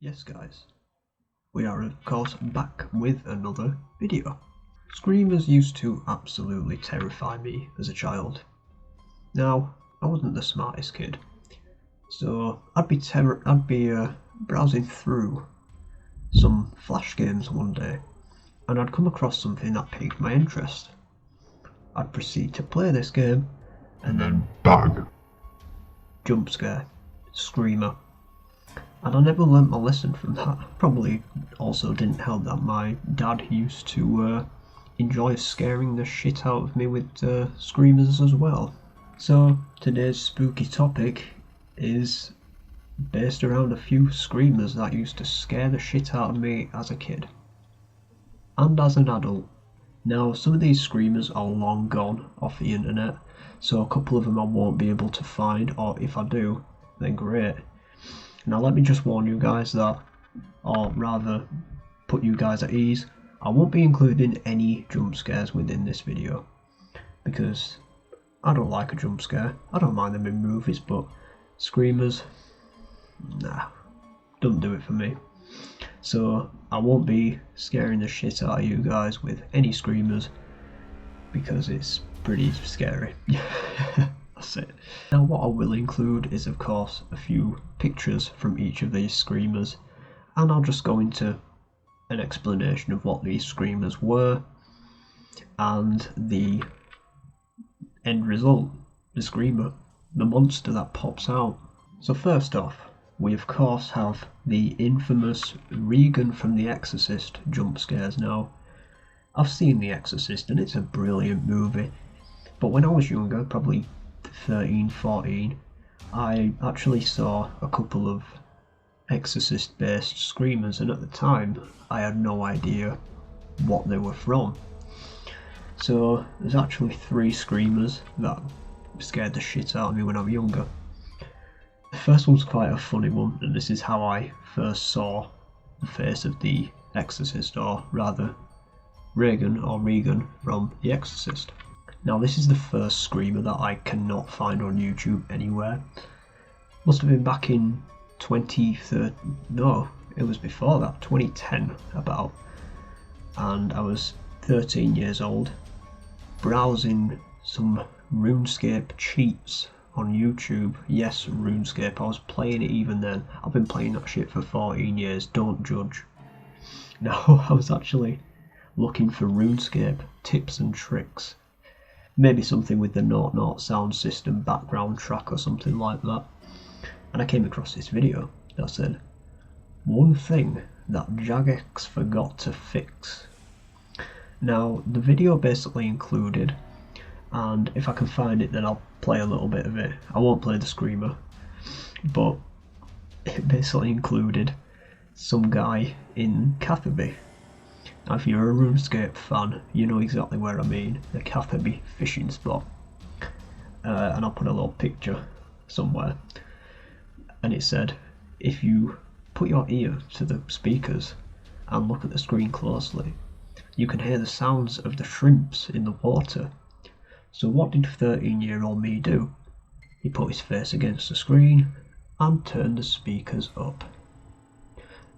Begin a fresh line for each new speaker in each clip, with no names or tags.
Yes guys, we are of course back with another video. Screamers used to absolutely terrify me as a child. Now, I wasn't the smartest kid, so I'd be browsing through some flash games one day, and I'd come across something that piqued my interest. I'd proceed to play this game, and then bang! Jump scare, screamer. And I never learnt my lesson from that. Probably also didn't help that my dad used to enjoy scaring the shit out of me with screamers as well. So today's spooky topic is based around a few screamers that used to scare the shit out of me as a kid. And as an adult. Now some of these screamers are long gone off the internet, so a couple of them I won't be able to find, or if I do, then great. Now let me just warn you guys that, or rather put you guys at ease, I won't be including any jump scares within this video, because I don't like a jump scare. I don't mind them in movies, but screamers, nah, don't do it for me. So I won't be scaring the shit out of you guys with any screamers, because it's pretty scary. That's it. Now what I will include is of course a few pictures from each of these screamers, and I'll just go into an explanation of what these screamers were and the end result, the screamer, the monster that pops out. So first off, we of course have the infamous Regan from The Exorcist jump scares. Now, I've seen The Exorcist and it's a brilliant movie, but when I was younger, probably 13, 14, I actually saw a couple of Exorcist based screamers, and at the time I had no idea what they were from. So there's actually 3 screamers that scared the shit out of me when I was younger. The first one's quite a funny one, and this is how I first saw the face of the Exorcist, or rather Regan from The Exorcist. Now this is the first screamer that I cannot find on YouTube anywhere. Must have been back in 2013, no, it was before that, 2010 about, and I was 13 years old, browsing some Runescape cheats on YouTube. Yes, Runescape, I was playing it even then. I've been playing that shit for 14 years, don't judge. Now I was actually looking for Runescape tips and tricks. Maybe something with the 0 sound system background track or something like that. And I came across this video that said, one thing that Jagex forgot to fix. Now the video basically included, and if I can find it then I'll play a little bit of it. I won't play the screamer, but it basically included some guy in Catherby. Now if you're a RuneScape fan, you know exactly where I mean, the Catherby fishing spot. And I'll put a little picture somewhere. And it said, if you put your ear to the speakers and look at the screen closely, you can hear the sounds of the shrimps in the water. So what did 13-year-old me do? He put his face against the screen and turned the speakers up.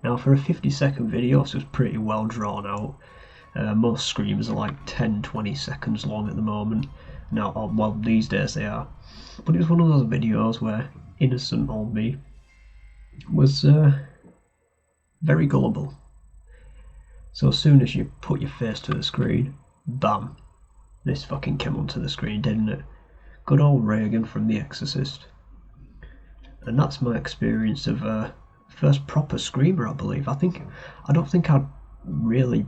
Now for a 50-second video, this was pretty well drawn out. Most screamers are like 10-20 seconds long at the moment. Now, well, these days they are. But it was one of those videos where innocent old me was very gullible. So as soon as you put your face to the screen, bam, this fucking came onto the screen, didn't it? Good old Regan from The Exorcist. And that's my experience of first proper screamer, I believe. I don't think I'd really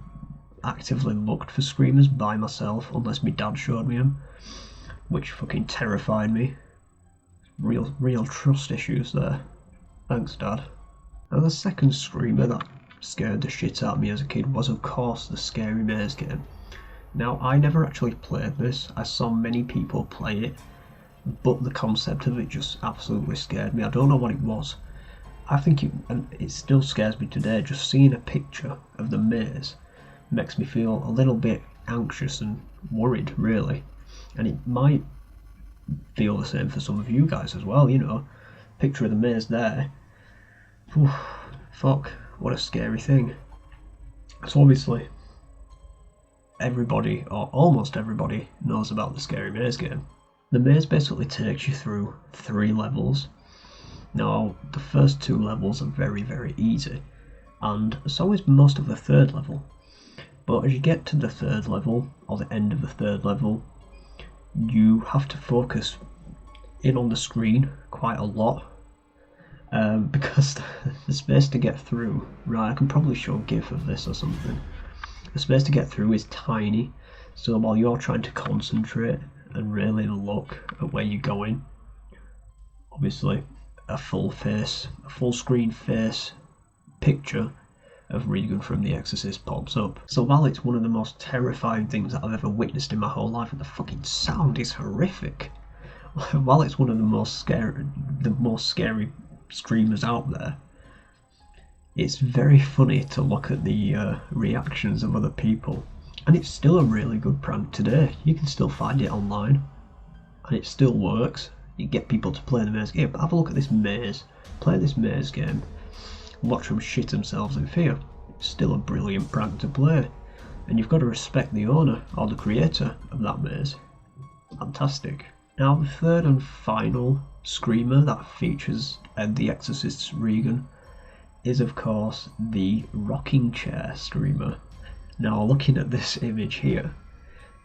actively looked for screamers by myself unless my dad showed me them, which fucking terrified me. Real trust issues there. Thanks, Dad. Now the second screamer that scared the shit out of me as a kid was of course the Scary Maze game. Now I never actually played this, I saw many people play it, but the concept of it just absolutely scared me. I don't know what it was. I think it still scares me today. Just seeing a picture of the maze makes me feel a little bit anxious and worried, really. And it might feel the same for some of you guys as well, you know. Picture of the maze there. Fuck, what a scary thing. So obviously, everybody, or almost everybody, knows about the Scary Maze game. The maze basically takes you through 3 levels. Now, the first 2 levels are very, very easy, and so is most of the 3rd level. But as you get to the 3rd level, or the end of the 3rd level, you have to focus in on the screen quite a lot, because the space to get through, right, I can probably show a gif of this or something. The space to get through is tiny, so while you're trying to concentrate and really look at where you're going, obviously a full screen face picture of Regan from The Exorcist pops up. So while it's one of the most terrifying things that I've ever witnessed in my whole life, and the fucking sound is horrific, while it's one of the most scary screamers out there, it's very funny to look at the reactions of other people, and it's still a really good prank today. You can still find it online, and it still works. You get people to play the maze game, but have a look at this maze, play this maze game, watch them shit themselves in fear. It's still a brilliant prank to play, and you've got to respect the owner, or the creator of that maze. Fantastic. Now the 3rd and final screamer that features The Exorcist's Regan is of course the rocking chair screamer. Now looking at this image here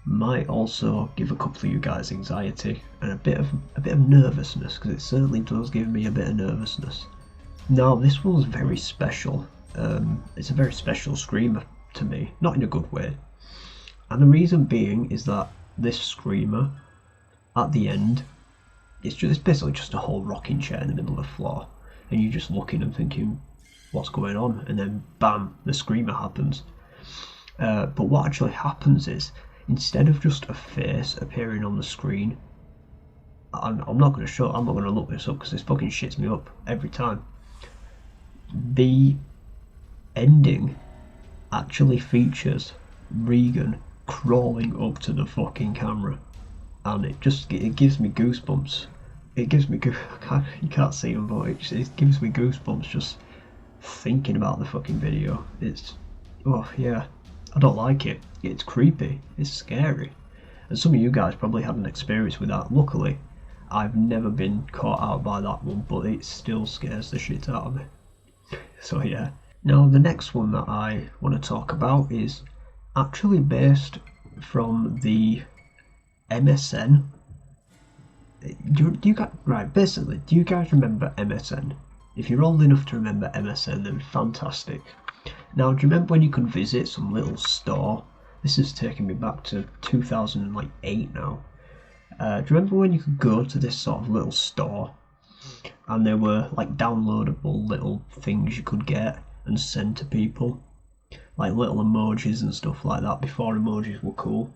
might also give a couple of you guys anxiety and a bit of nervousness, because it certainly does give me a bit of nervousness. Now this one's very special. It's a very special screamer to me, not in a good way, and the reason being is that this screamer at the end, it's basically just a whole rocking chair in the middle of the floor, and you're just looking and thinking, what's going on? And then bam, the screamer happens. But what actually happens is, instead of just a face appearing on the screen, I'm not going to look this up because this fucking shits me up every time. The ending actually features Regan crawling up to the fucking camera, and it gives me goosebumps. You can't see them, but it gives me goosebumps just thinking about the fucking video. Oh yeah, I don't like it. It's creepy, it's scary, and some of you guys probably had an experience with that. Luckily, I've never been caught out by that one, but it still scares the shit out of me. So yeah. Now the next one that I want to talk about is actually based from the MSN. Do you guys remember MSN? If you're old enough to remember MSN, then fantastic. Now, do you remember when you could visit some little store? This is taking me back to 2008 now. Do you remember when you could go to this sort of little store, and there were like downloadable little things you could get and send to people, like little emojis and stuff like that, before emojis were cool?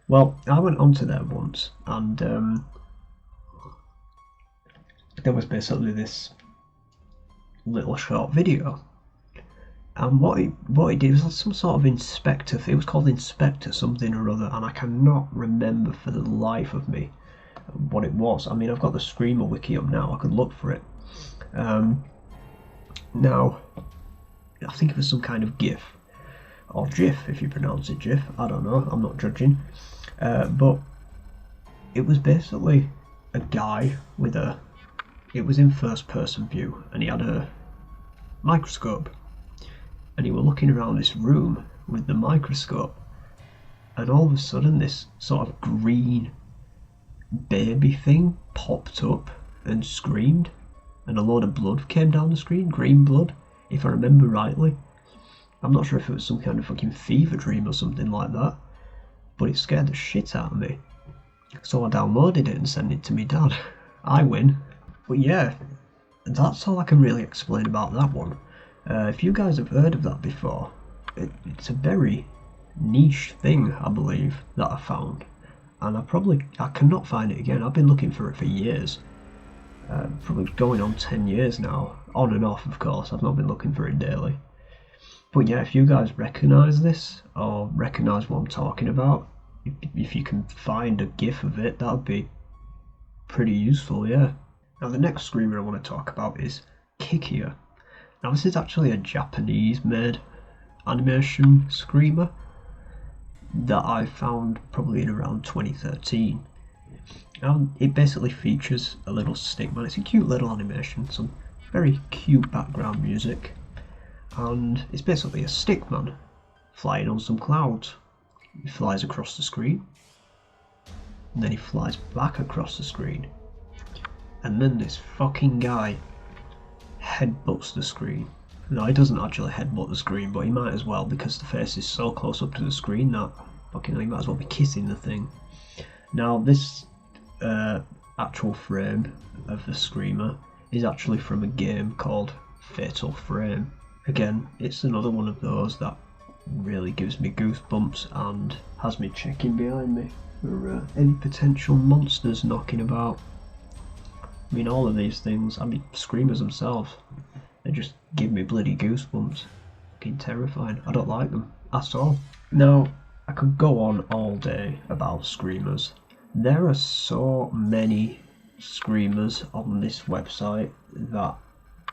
Well, I went onto there once, and there was basically this little short video, and what it did was some sort of inspector. It was called Inspector something or other, and I cannot remember for the life of me what it was. I mean, I've got the Screamer wiki up now. I could look for it. Now, I think it was some kind of GIF, or GIF if you pronounce it GIF. I don't know. I'm not judging. But it was basically a guy with it was in first person view, and he had a microscope, and he was looking around this room with the microscope, and all of a sudden this sort of green baby thing popped up and screamed, and a load of blood came down the screen, green blood, if I remember rightly. I'm not sure if it was some kind of fucking fever dream or something like that, but it scared the shit out of me. So I downloaded it and sent it to me dad. I win. But yeah, that's all I can really explain about that one. If you guys have heard of that before, it's a very niche thing, I believe, that I found. And I cannot find it again. I've been looking for it for years. Probably going on 10 years now. On and off, of course. I've not been looking for it daily. But yeah, if you guys recognise this, or recognise what I'm talking about, if you can find a GIF of it, that would be pretty useful, yeah. Now the next screamer I want to talk about is Kickier. Now this is actually a Japanese made animation screamer that I found probably in around 2013. It basically features a little stickman. It's a cute little animation, some very cute background music, and it's basically a stickman flying on some clouds. He flies across the screen, and then he flies back across the screen, and then this fucking guy headbutts the screen. No, he doesn't actually headbutt the screen, but he might as well, because the face is so close up to the screen that fucking he might as well be kissing the thing. Now this actual frame of the screamer is actually from a game called Fatal Frame. Again, it's another one of those that really gives me goosebumps and has me checking behind me for any potential monsters knocking about. I mean, all of these things, I mean, screamers themselves, they just give me bloody goosebumps. Fucking terrifying. I don't like them at all. Now, I could go on all day about screamers. There are so many screamers on this website that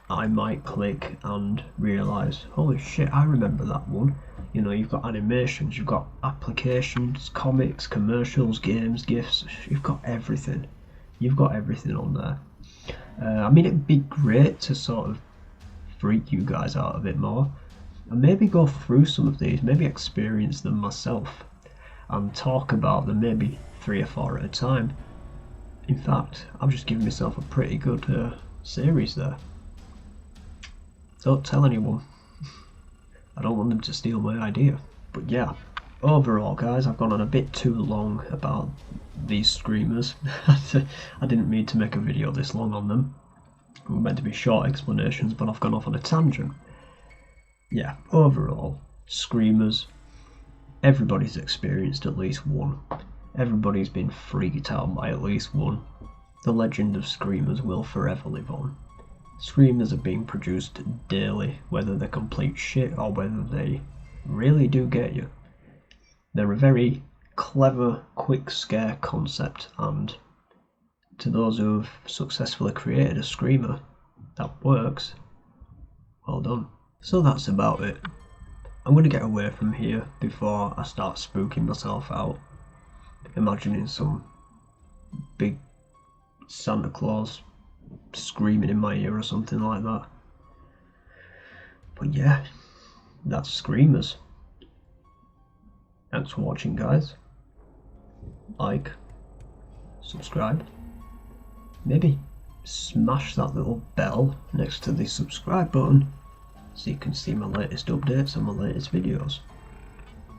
I might click and realise, holy shit, I remember that one. You know, you've got animations, you've got applications, comics, commercials, games, gifts, you've got everything. You've got everything on there. I mean, it'd be great to sort of freak you guys out a bit more and maybe go through some of these, maybe experience them myself and talk about them maybe 3 or 4 at a time. In fact, I've just given myself a pretty good series there. Don't tell anyone. I don't want them to steal my idea. But yeah, overall guys, I've gone on a bit too long about these screamers. I didn't mean to make a video this long on them. They were meant to be short explanations, but I've gone off on a tangent. Yeah, overall, screamers, everybody's experienced at least one. Everybody's been freaked out by at least one. The legend of screamers will forever live on. Screamers are being produced daily, whether they're complete shit or whether they really do get you. They're a very clever, quick scare concept, and to those who have successfully created a screamer that works, well done. So that's about it. I'm going to get away from here before I start spooking myself out, imagining some big Santa Claus screaming in my ear or something like that. But yeah, that's screamers. Thanks for watching, guys. Like, subscribe, maybe smash that little bell next to the subscribe button so you can see my latest updates and my latest videos.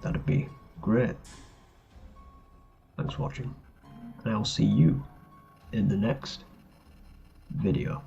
That'd be great. Thanks for watching, and I'll see you in the next video.